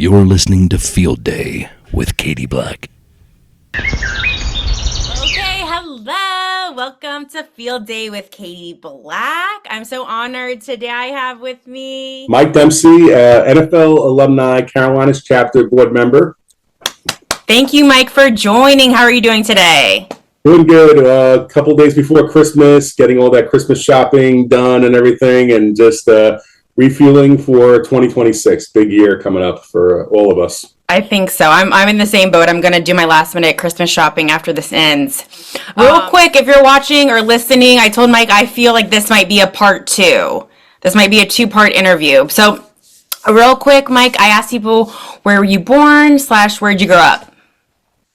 You're listening to Field Day with Katie Black. Okay, hello. Welcome to Field Day with Katie Black. I'm so honored today I have with me Mike Dempsey, NFL Alumni Carolinas chapter board member. Thank you, Mike, for joining. How are you doing today? Doing good. A couple days before Christmas, getting all that Christmas shopping done and everything, and just refueling for 2026. Big year coming up for all of us. I think so. I'm in the same boat. I'm going to do my last minute Christmas shopping after this ends. Real quick, if you're watching or listening, I told Mike I feel like this might be a part two. This might be a two-part interview. So real quick, Mike, I asked people, where were you born / where'd you grow up?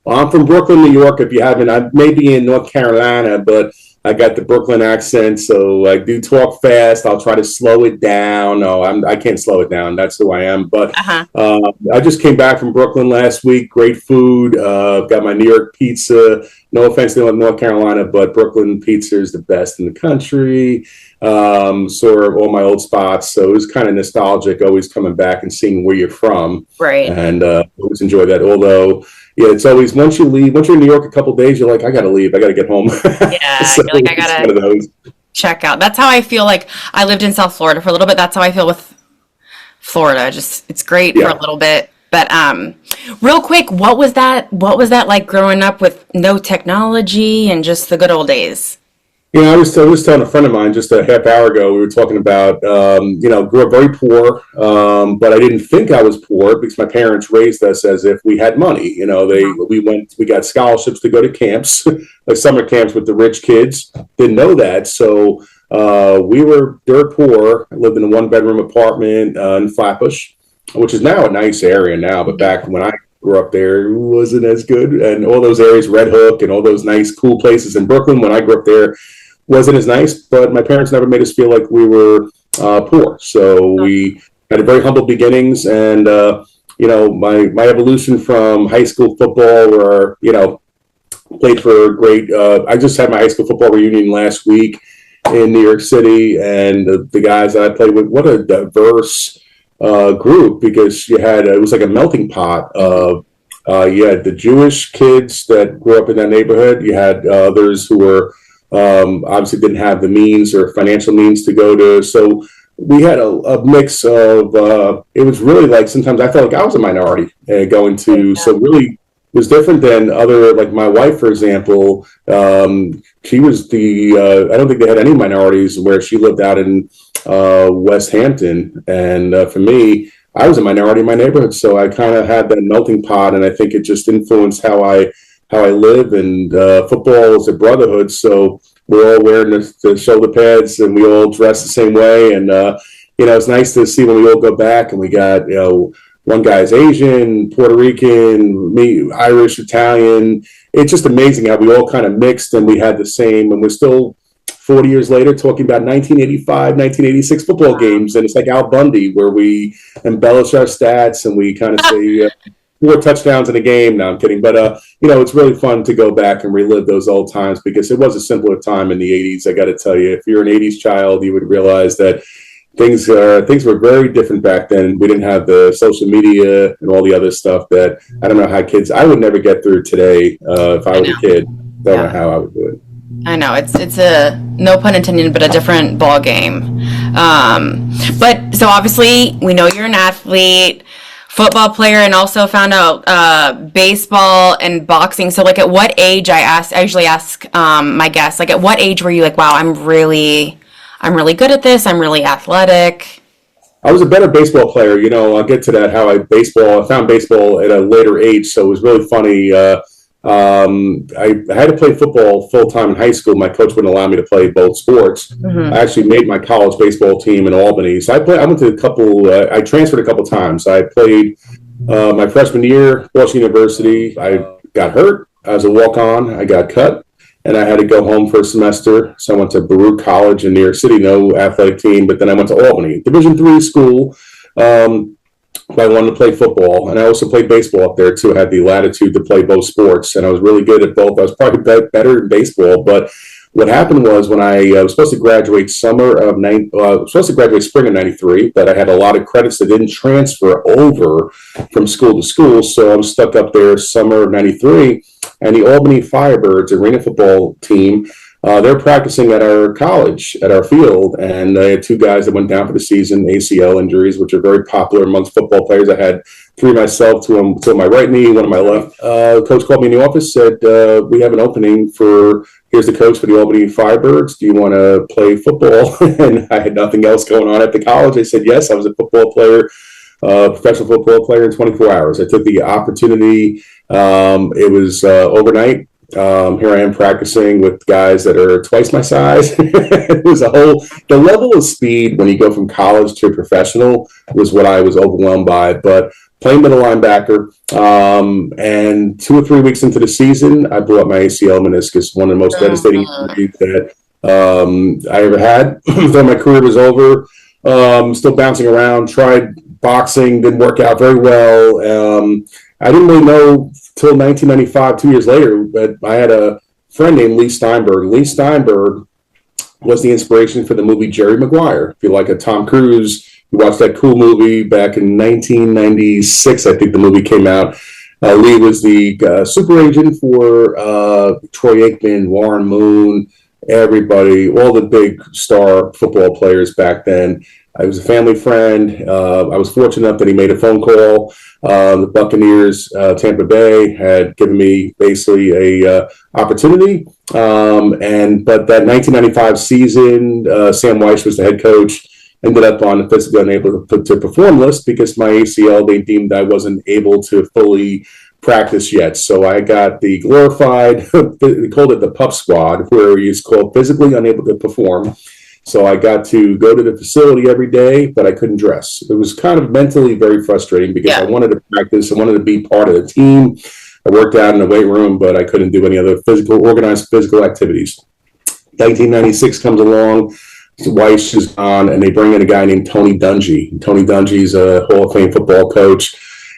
Well, I'm from Brooklyn, New York. If you haven't, I may be in North Carolina, but I got the Brooklyn accent, so I do talk fast. I'll try to slow it down. No, I can't slow it down. That's who I am. But I just came back from Brooklyn last week. Great food. Got my New York pizza. No offense to North Carolina, but Brooklyn pizza is the best in the country. Saw all my old spots, so it was kind of nostalgic. Always coming back and seeing where you're from, right? And always enjoy that. Although, yeah, it's always once you're in New York a couple of days, you're like, I gotta leave, I gotta get home. Yeah, so you're like, I gotta check out. That's how I feel. Like, I lived in South Florida for a little bit. That's how I feel with Florida. Just, it's great for a little bit. But real quick, what was that like growing up with no technology and just the good old days? Yeah, I was telling a friend of mine just a half hour ago, we were talking about, grew up very poor, but I didn't think I was poor because my parents raised us as if we had money. We got scholarships to go to camps, like summer camps with the rich kids. Didn't know that. So we were dirt poor. I lived in a 1-bedroom apartment in Flatbush, which is now a nice area now, but back when I grew up there, it wasn't as good. And all those areas, Red Hook and all those nice, cool places in Brooklyn, when I grew up there, wasn't as nice, but my parents never made us feel like we were poor. So we had very humble beginnings, and my evolution from high school football, where played for a great. I just had my high school football reunion last week in New York City, and the guys that I played with, what a diverse group, because it was like a melting pot of you had the Jewish kids that grew up in that neighborhood. You had others who were obviously didn't have the means or financial means to go to. So we had a mix of, it was really like, sometimes I felt like I was a minority going to, so really was different than other, like my wife, for example. She was I don't think they had any minorities where she lived out in West Hampton. And for me, I was a minority in my neighborhood. So I kind of had that melting pot, and I think it just influenced how I live, and football is a brotherhood, so we're all wearing the shoulder pads, and we all dress the same way, and it's nice to see when we all go back, and we got one guy's Asian, Puerto Rican, me Irish, Italian. It's just amazing how we all kind of mixed, and we had the same, and we're still 40 years later talking about 1985, 1986 football games, and it's like Al Bundy, where we embellish our stats and we kind of say 4 touchdowns in a game. No, I'm kidding. But, it's really fun to go back and relive those old times, because it was a simpler time in the 80s. I got to tell you, if you're an 80s child, you would realize that things were very different back then. We didn't have the social media and all the other stuff that I don't know how I would never get through today if I was a kid. Don't know how I would do it. I know it's a, no pun intended, but a different ball game. But so obviously we know you're an athlete, football player, and also found out baseball and boxing. So like, at what age, I usually ask my guests, like, at what age were you like, wow, I'm really good at this, I'm really athletic? I was a better baseball player. I'll get to that, how I found baseball at a later age. So it was really funny. I had to play football full time in high school. My coach wouldn't allow me to play both sports. I actually made my college baseball team in Albany. So I went to I transferred a couple times. I played my freshman year, Boston University. I got hurt. I was a walk-on. I got cut, and I had to go home for a semester. So I went to Baruch College in New York City, no athletic team. But then I went to Albany, Division III school. I wanted to play football, and I also played baseball up there too. I had the latitude to play both sports, and I was really good at both. I was probably better in baseball, but What happened was when I was supposed to graduate spring of '93, but I had a lot of credits that didn't transfer over from school to school, so I was stuck up there summer of '93, and the Albany Firebirds arena football team. They're practicing at our college, at our field, and I had two guys that went down for the season, ACL injuries, which are very popular amongst football players. I had three myself, two on my right knee, one on my left. Coach called me in the office, said, we have an opening here's the coach for the Albany Firebirds. Do you want to play football? And I had nothing else going on at the college. I said, yes, I was a football player, professional football player in 24 hours. I took the opportunity. It was overnight. Here I am practicing with guys that are twice my size. It was the level of speed when you go from college to professional was what I was overwhelmed by. But playing middle linebacker, and 2 or 3 weeks into the season, I blew up my ACL meniscus, one of the most devastating injuries that I ever had. Thought my career was over. Still bouncing around, tried boxing, didn't work out very well. I didn't really know till 1995, 2 years later, but I had a friend named Lee Steinberg. Lee Steinberg was the inspiration for the movie Jerry Maguire. If you like a Tom Cruise, you watched that cool movie back in 1996, I think the movie came out. Lee was the super agent for Troy Aikman, Warren Moon, everybody, all the big star football players back then. I was a family friend. I was fortunate enough that he made a phone call. The Buccaneers, Tampa Bay, had given me basically a opportunity. But that 1995 season, Sam Weiss was the head coach. Ended up on the physically unable to perform list because my ACL, they deemed I wasn't able to fully practice yet. So I got the glorified, they called it the PUP squad, where it's called physically unable to perform. So I got to go to the facility every day, but I couldn't dress. It was kind of mentally very frustrating because I wanted to practice. I wanted to be part of the team. I worked out in the weight room, but I couldn't do any other organized physical activities. 1996 comes along. Weiss is on, and they bring in a guy named Tony Dungy. Tony Dungy's a Hall of Fame football coach.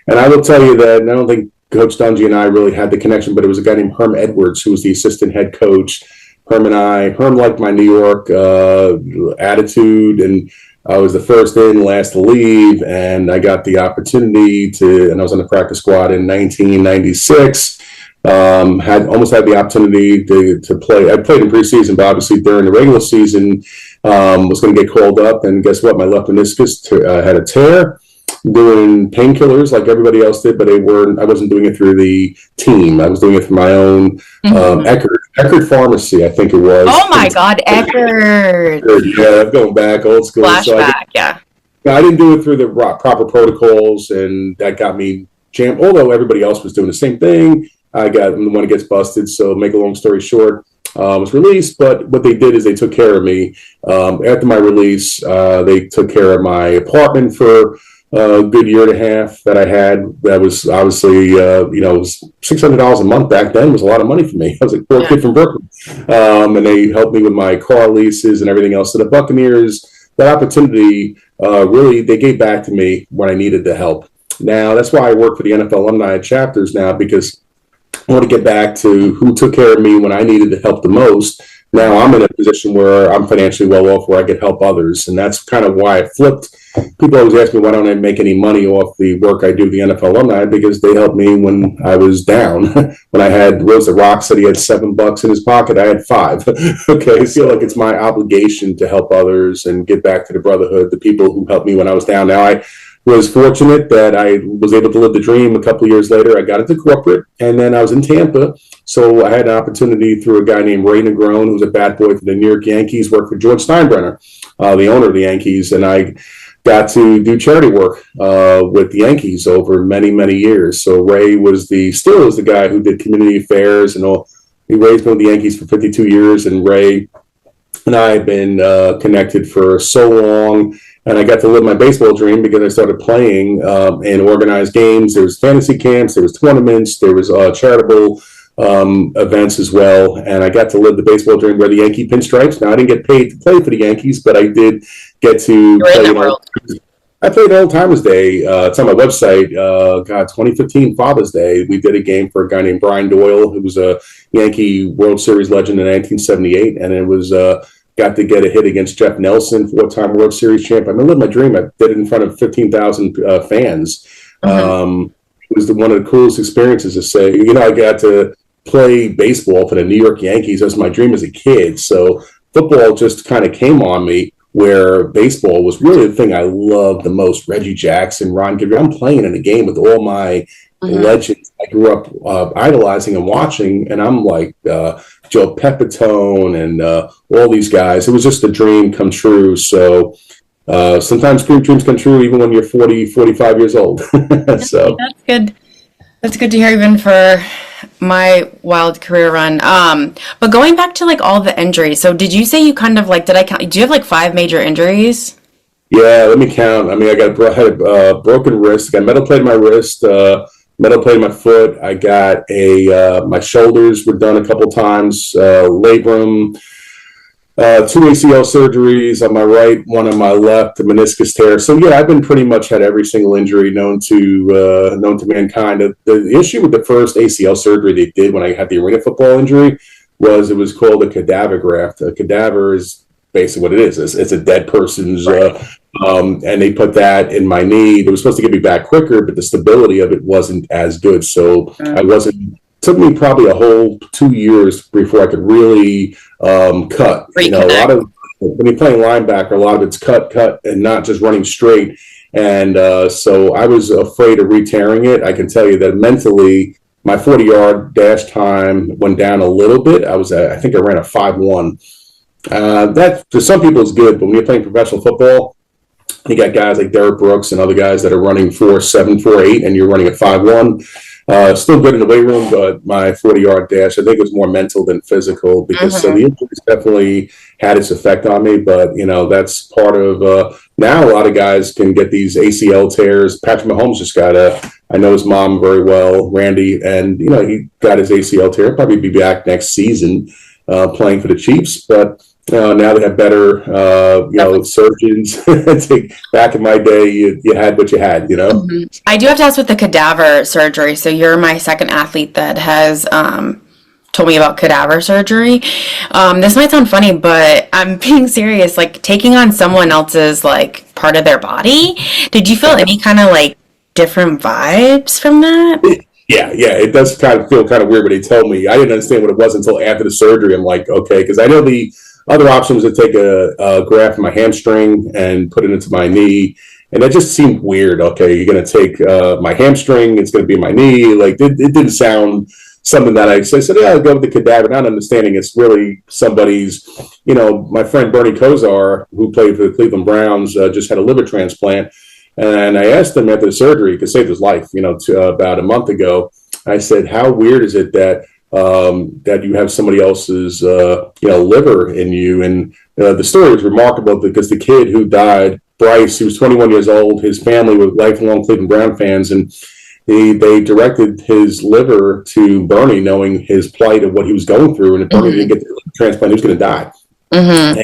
And I will tell you that I don't think Coach Dungy and I really had the connection, but it was a guy named Herm Edwards who was the assistant head coach. Herm liked my New York attitude, and I was the first in, last to leave, and I got the opportunity and I was on the practice squad in 1996. Almost had the opportunity to play. I played in preseason, but obviously during the regular season, was going to get called up, and guess what? My left meniscus had a tear. Doing painkillers like everybody else did, but I wasn't doing it through the team. I was doing it through my own Eckerd Pharmacy, I think it was. Oh my God, Eckerd! Yeah, I'm going back old school. Flashback, I didn't do it through the proper protocols, and that got me jammed. Although everybody else was doing the same thing, I'm the one that gets busted. So, make a long story short, I was released. But what they did is they took care of me. After my release, they took care of my apartment for a good year and a half that I had. That was obviously, it was $600 a month back then. Was a lot of money for me. I was a poor kid from Brooklyn. And they helped me with my car leases and everything else. So the Buccaneers, that opportunity, really, they gave back to me when I needed the help. Now, that's why I work for the NFL Alumni chapters now, because I want to get back to who took care of me when I needed the help the most. Now I'm in a position where I'm financially well off, where I could help others. And that's kind of why I flipped. People always ask me, why don't I make any money off the work I do, the NFL Alumni? Because they helped me when I was down. When I had Rose the Rock said he had $7 in his pocket, I had $5. Okay, I feel like it's my obligation to help others and give back to the brotherhood, the people who helped me when I was down. Now, I was fortunate that I was able to live the dream. A couple of years later, I got into corporate, and then I was in Tampa. So I had an opportunity through a guy named Ray Negron, who was a bat boy for the New York Yankees, worked for George Steinbrenner, the owner of the Yankees, and I got to do charity work with the Yankees over many, many years. So Ray still is the guy who did community affairs and all. He raised me with the Yankees for 52 years, and Ray and I have been connected for so long. And I got to live my baseball dream because I started playing in organized games. There was fantasy camps, there was tournaments, there was charitable events as well. And I got to live the baseball dream, wear the Yankee pinstripes. Now, I didn't get paid to play for the Yankees, but I did get to play. I played Old Timers Day. It's on my website. 2015 Father's Day. We did a game for a guy named Brian Doyle, who was a Yankee World Series legend in 1978, and it was got to get a hit against Jeff Nelson, four-time World Series champ. I mean, lived my dream. I did it in front of 15,000 fans. It was one of the coolest experiences to say, I got to play baseball for the New York Yankees. That was my dream as a kid. So football just kind of came on me, where baseball was really the thing I loved the most. Reggie Jackson, Ron Guidry. I'm playing in a game with all my legends I grew up idolizing and watching, and I'm like Joe Pepitone and all these guys. It was just a dream come true. So sometimes dreams come true even when you're 40, 45 years old. So that's good. That's good to hear, even for my wild career run. But going back to like all the injuries, so did you say you kind of like, did I count? Do you have like 5 major injuries? Yeah, let me count. I mean, I had a broken wrist. I got metal plate in my wrist, metal plate in my foot. I got my shoulders were done a couple times, labrum, 2 ACL surgeries on my right, one on my left, a meniscus tear. So yeah, I've been pretty much had every single injury known to mankind. The issue with the first ACL surgery they did when I had the arena football injury was it was called a cadaver graft. A cadaver is basically what it is. It's a dead person's, and they put that in my knee. They were supposed to get me back quicker, but the stability of it wasn't as good. So I wasn't. Took me probably a whole 2 years before I could really cut. A lot of when you're playing linebacker, a lot of it's cut, and not just running straight. And so I was afraid of re-tearing it. I can tell you that mentally, my 40-yard dash time went down a little bit. I think I ran a 5.1. That for some people is good, but when you're playing professional football, you got guys like Derek Brooks and other guys that are running 4.7, 4.8, and you're running a 5.1. Still good in the weight room, but my 40-yard dash, I think it was more mental than physical, because so the injuries definitely had its effect on me. But, that's part of now a lot of guys can get these ACL tears. Patrick Mahomes just got I know his mom very well, Randy, and, he got his ACL tear. He'll probably be back next season playing for the Chiefs. But now they have better, surgeons. Back in my day, you had what you had, I do have to ask with the cadaver surgery. So you're my second athlete that has told me about cadaver surgery. This might sound funny, but I'm being serious. Like taking on someone else's like part of their body. Did you feel any kind of like different vibes from that? Yeah, it does kind of feel kind of weird when they told me. I didn't understand what it was until after the surgery. I'm like, okay, because I know the other option was to take a graft from my hamstring and put it into my knee. And that just seemed weird. Okay, you're going to take my hamstring, it's going to be my knee. Like, it didn't sound something that I said, yeah, I'll go with the cadaver, not understanding it's really somebody's, my friend Bernie Kosar, who played for the Cleveland Browns, just had a liver transplant. And I asked him after the surgery, he could save his life, about a month ago. I said, how weird is it that you have somebody else's, liver in you? And the story was remarkable because the kid who died, Bryce, he was 21 years old. His family were lifelong Cleveland Brown fans, and they directed his liver to Bernie, knowing his plight of what he was going through. And if Bernie didn't get the liver transplant, he was going to die. And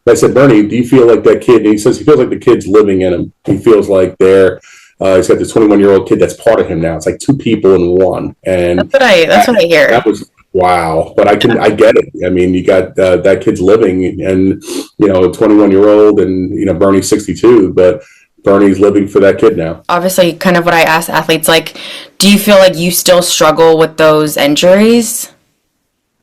I said, Bernie, do you feel like that kid? And he says he feels like the kid's living in him. He feels like he's got this 21-year-old kid that's part of him now. It's like 2 people in one. And that's what I hear. That was wow. But I get it. I mean, you got that kid's living, and a 21-year-old, and Bernie's 62, but Bernie's living for that kid now. Obviously, kind of what I ask athletes, like, do you feel like you still struggle with those injuries?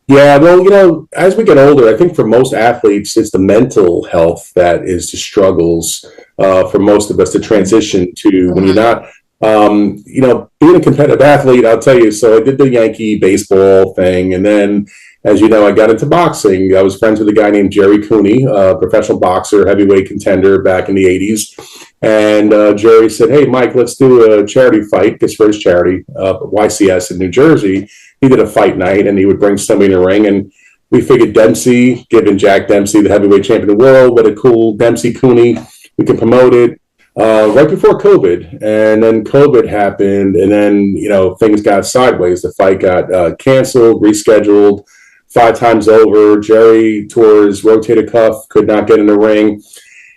Yeah, well, as we get older, I think for most athletes, it's the mental health that is the struggles for most of us to transition to when you're not, being a competitive athlete, I'll tell you. So I did the Yankee baseball thing. And then, as you know, I got into boxing. I was friends with a guy named Jerry Cooney, a professional boxer, heavyweight contender back in the 80s. And Jerry said, hey, Mike, let's do a charity fight. It's for his charity, YCS in New Jersey. He did a fight night, and he would bring somebody in the ring. And we figured Dempsey, given Jack Dempsey, the heavyweight champion of the world, what a cool Dempsey Cooney. We can promote it right before COVID. And then COVID happened, and then, things got sideways. The fight got canceled, rescheduled 5 times over. Jerry tore his rotator cuff, could not get in the ring.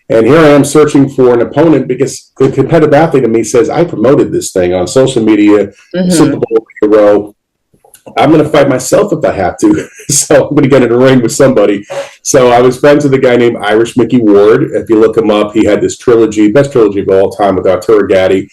And here I am searching for an opponent because the competitive athlete in me says, I promoted this thing on social media, Super Bowl hero. I'm going to fight myself if I have to. So I'm going to get in a ring with somebody. So I was friends with a guy named Irish Mickey Ward. If you look him up, he had this trilogy, best trilogy of all time with Arturo Gatti.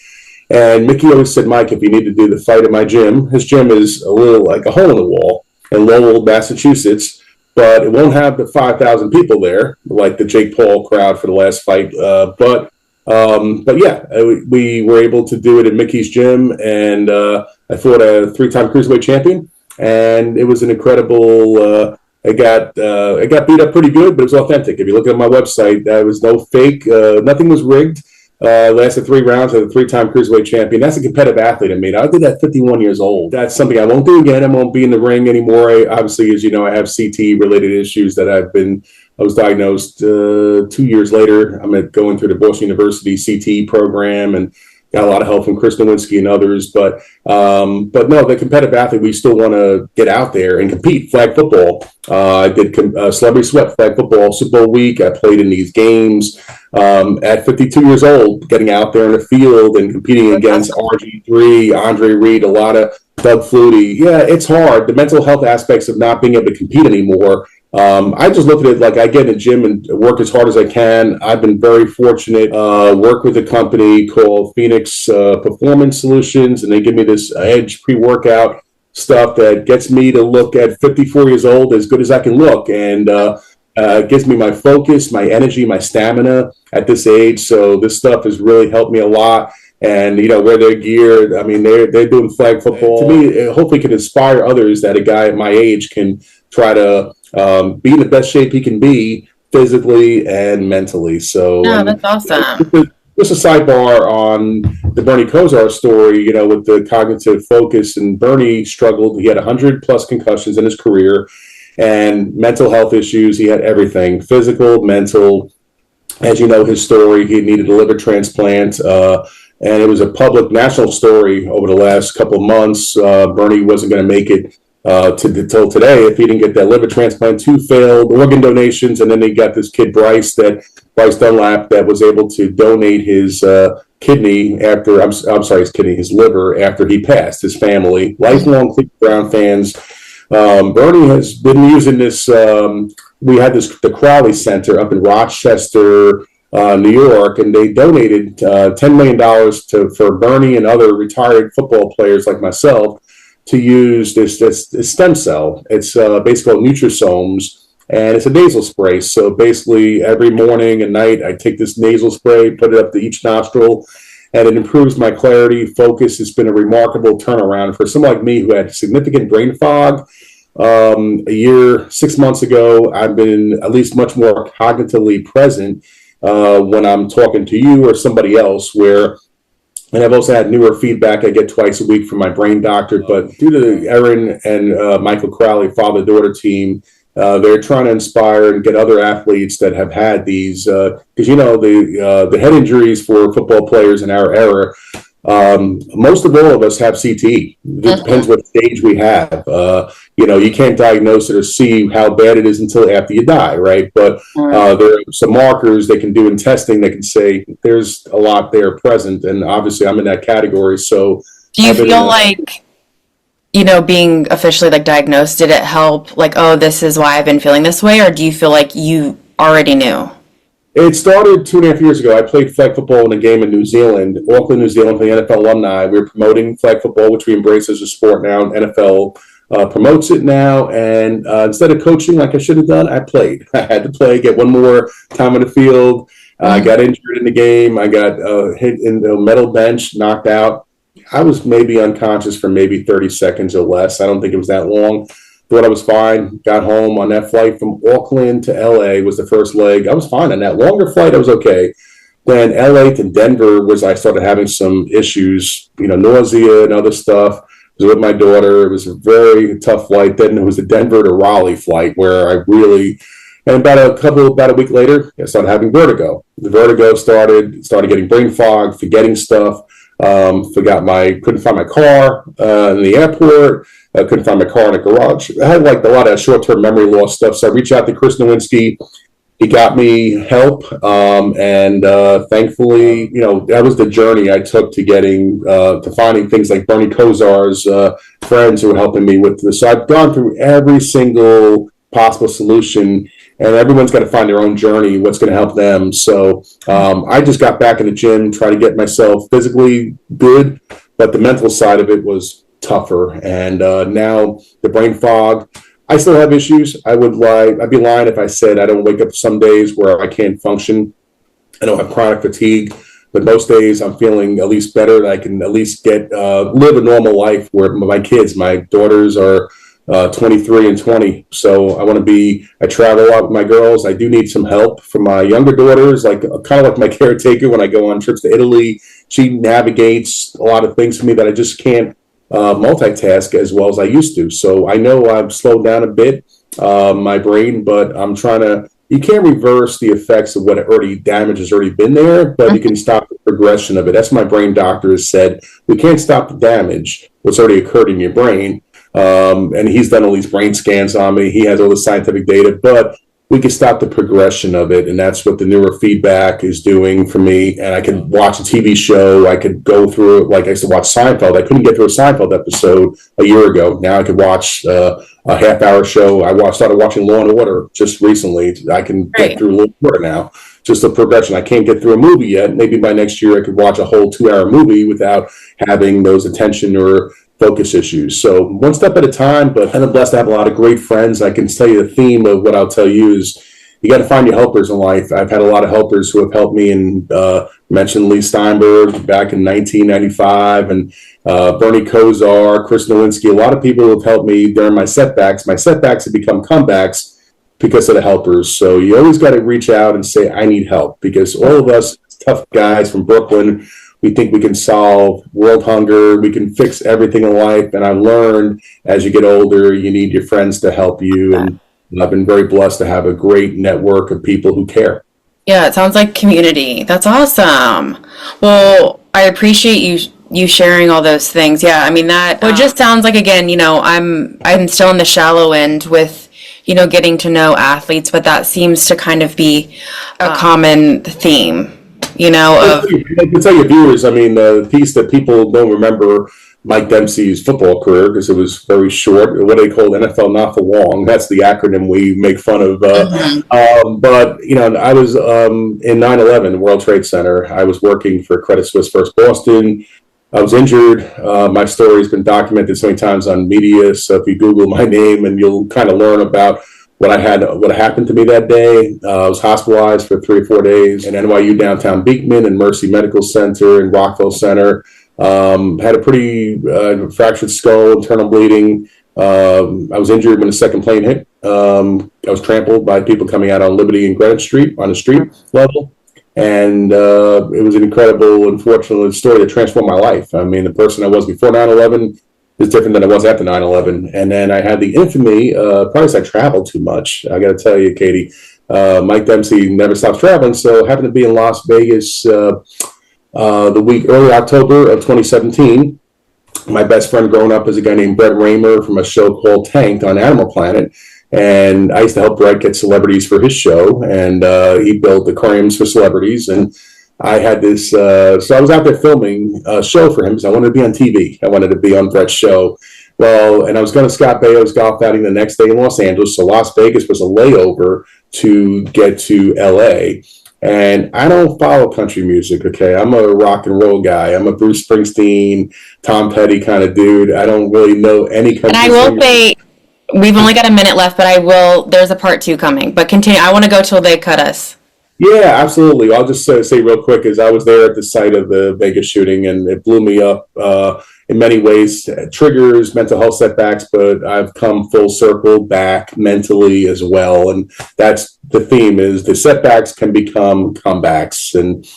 And Mickey always said, Mike, if you need to do the fight at my gym, his gym is a little like a hole in the wall in Lowell, Massachusetts, but it won't have the 5,000 people there, like the Jake Paul crowd for the last fight. But yeah, we were able to do it at Mickey's gym, and I fought a 3-time cruiserweight champion, and it was an incredible. I got beat up pretty good, but it was authentic. If you look at my website, there was no fake. Nothing was rigged. Lasted 3 rounds as a 3-time cruiserweight champion. That's a competitive athlete in me. I did that at 51 years old. That's something I won't do again. I won't be in the ring anymore. Obviously, as you know, I have CT-related issues that I was diagnosed 2 years later. I'm going through the Boston University CT program and got a lot of help from Chris Nowinski and others. But no, the competitive athlete, we still want to get out there and compete. Flag football. I did Celebrity Sweat flag football Super Bowl week. I played in these games. At 52 years old, getting out there in the field and competing against RG3, Andre Reed, a lot of Doug Flutie. Yeah, it's hard. The mental health aspects of not being able to compete anymore. I just look at it like I get in the gym and work as hard as I can. I've been very fortunate. Work with a company called Phoenix Performance Solutions, and they give me this Edge pre-workout stuff that gets me to look at 54 years old as good as I can look, and gives me my focus, my energy, my stamina at this age. So this stuff has really helped me a lot. And, you know, where they're geared, I mean, they're doing flag football. To me, it hopefully can inspire others that a guy at my age can try to be in the best shape he can be physically and mentally. So that's awesome. Just a sidebar on the Bernie Kosar story, you know, with the cognitive focus. And Bernie struggled. He had 100+ concussions in his career and mental health issues. He had everything, physical, mental. As you know, his story, he needed a liver transplant. And it was a public national story over the last couple of months. Bernie wasn't going to make it till today if he didn't get that liver transplant. 2 failed organ donations, and then they got this kid Bryce Dunlap that was able to donate his kidney after his liver after he passed. His family, lifelong Cleveland Brown fans. Bernie has been using this. We had the Crowley Center up in Rochester, New York, and they donated $10 million for Bernie and other retired football players like myself to use this stem cell. It's basically called Nutrisomes, and it's a nasal spray. So basically, every morning and night, I take this nasal spray, put it up to each nostril, and it improves my clarity, focus. It's been a remarkable turnaround for someone like me who had significant brain fog. A year, 6 months ago, I've been at least much more cognitively present when I'm talking to you or somebody else, and I've also had newer feedback I get twice a week from my brain doctor. But due to Erin and Michael Crowley, father-daughter team, they're trying to inspire and get other athletes that have had these, because you know the head injuries for football players in our era. Most of all of us have CTE. It depends what stage we have. You know, you can't diagnose it or see how bad it is until after you die, right? But there are some markers they can do in testing that can say there's a lot there present, and obviously I'm in that category. So, do you feel like, you know, being officially like diagnosed, did it help? Like, oh, this is why I've been feeling this way, or do you feel like you already knew? It started 2.5 years ago. I played flag football in a game in New Zealand, Auckland, New Zealand, for the NFL alumni. We were promoting flag football, which we embrace as a sport now. NFL promotes it now. And instead of coaching like I should have done, I played. I had to play, get one more time on the field. I got injured in the game. I got hit in the metal bench, knocked out. I was maybe unconscious for maybe 30 seconds or less. I don't think it was that long. Thought I was fine. Got home on that flight from Auckland to LA was the first leg. I was fine on that longer flight. I was okay. Then LA to Denver was I started having some issues, you know, nausea and other stuff. I was with my daughter. It was a very tough flight. Then it was the Denver to Raleigh flight where I really, and about a week later, I started having vertigo. The vertigo started getting brain fog, forgetting stuff. Couldn't find my car in the airport. I couldn't find my car in a garage. I had like a lot of short-term memory loss stuff. So I reached out to Chris Nowinski. he got me help, and thankfully, that was the journey I took to getting to finding things like Bernie Kosar's friends who were helping me with this. So I've gone through every single possible solution, and everyone's got to find their own journey, what's going to help them. So I just got back in the gym, try to get myself physically good, but the mental side of it was tougher. And now the brain fog, I still have issues. I'd be lying if I said I don't wake up some days where I can't function. I don't have chronic fatigue, but most days I'm feeling at least better. That I can at least get live a normal life where my daughters are 23 and 20. So I travel a lot with my girls. I do need some help from my younger daughters, like kind of like my caretaker when I go on trips to Italy. She navigates a lot of things for me that I just can't multitask as well as I used to. So I know I've slowed down a bit, my brain, but I'm trying to, you can't reverse the effects of what damage has already been there, but you can stop the progression of it. That's what my brain doctor has said. We can't stop the damage, what's already occurred in your brain. And he's done all these brain scans on me. He has all the scientific data, but we can stop the progression of it. And that's what the neurofeedback is doing for me. And I could watch a TV show. I could go through it. Like I used to watch Seinfeld. I couldn't get through a Seinfeld episode a year ago. Now I could watch a half-hour show. Started watching Law and Order just recently. I can get through Law and Order now. Just a progression. I can't get through a movie yet. Maybe by next year I could watch a whole 2-hour movie without having those attention or focus issues. So one step at a time, but I'm blessed to have a lot of great friends. I can tell you the theme of what I'll tell you is you got to find your helpers in life. I've had a lot of helpers who have helped me, and mentioned Lee Steinberg back in 1995, and Bernie Kosar, Chris Nowinski, a lot of people who have helped me during my setbacks. My setbacks have become comebacks because of the helpers. So you always got to reach out and say, I need help, because all of us tough guys from Brooklyn, we think we can solve world hunger. We can fix everything in life. And I've learned as you get older, you need your friends to help you. And I've been very blessed to have a great network of people who care. Yeah, it sounds like community. That's awesome. Well, I appreciate you sharing all those things. Yeah, I mean that. Well, it just sounds like, again, I'm still in the shallow end with getting to know athletes, but that seems to kind of be a common theme. I can tell your viewers, the piece that people don't remember Mike Dempsey's football career, because it was very short, what they call NFL not for long. That's the acronym we make fun of. But, I was in 9/11 World Trade Center. I was working for Credit Suisse First Boston. I was injured. My story's been documented so many times on media. So if you Google my name, and you'll kind of learn about what happened to me that day. I was hospitalized for 3 or 4 days in NYU downtown Beekman and Mercy Medical Center and Rockville Center. Had a pretty fractured skull, internal bleeding. I was injured when the second plane hit. I was trampled by people coming out on Liberty and Greenwich Street on the street level. And it was an incredible, unfortunate story that transformed my life. The person I was before 9/11 is different than I was after 9/11. And then I had the infamy, probably because I traveled too much. I got to tell you, Katie, Mike Dempsey never stops traveling. So happened to be in Las Vegas early October of 2017. My best friend growing up is a guy named Brett Raymer from a show called Tanked on Animal Planet. And I used to help Brett get celebrities for his show. And he built aquariums for celebrities. And I had this, so I was out there filming a show for him because I wanted to be on TV. I wanted to be on Brett's show. Well, and I was going to Scott Baio's golf outing the next day in Los Angeles. So Las Vegas was a layover to get to LA. And I don't follow country music, okay? I'm a rock and roll guy. I'm a Bruce Springsteen, Tom Petty kind of dude. I don't really know any country. And I will say, we've only got a minute left, but there's a part 2 coming. But continue. I want to go till they cut us. Yeah, absolutely. I'll just say real quick is I was there at the site of the Vegas shooting, and it blew me up in many ways. Triggers, mental health setbacks, but I've come full circle back mentally as well. And that's the theme, is the setbacks can become comebacks. And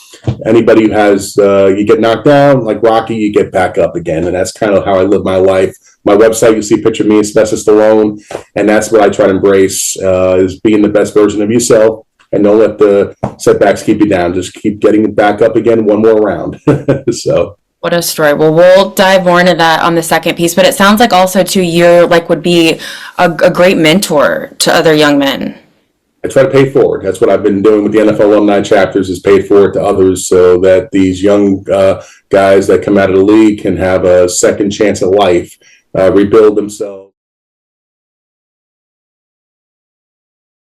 anybody who has, you get knocked down, like Rocky, you get back up again. And that's kind of how I live my life. My website, you'll see a picture of me, Sylvester Stallone. And that's what I try to embrace, is being the best version of yourself. And don't let the setbacks keep you down. Just keep getting back up again one more round. So. What a story. Well, we'll dive more into that on the second piece. But it sounds like also, too, you're would be a great mentor to other young men. I try to pay forward. That's what I've been doing with the NFL alumni chapters, is pay forward to others so that these young guys that come out of the league can have a second chance at life, rebuild themselves.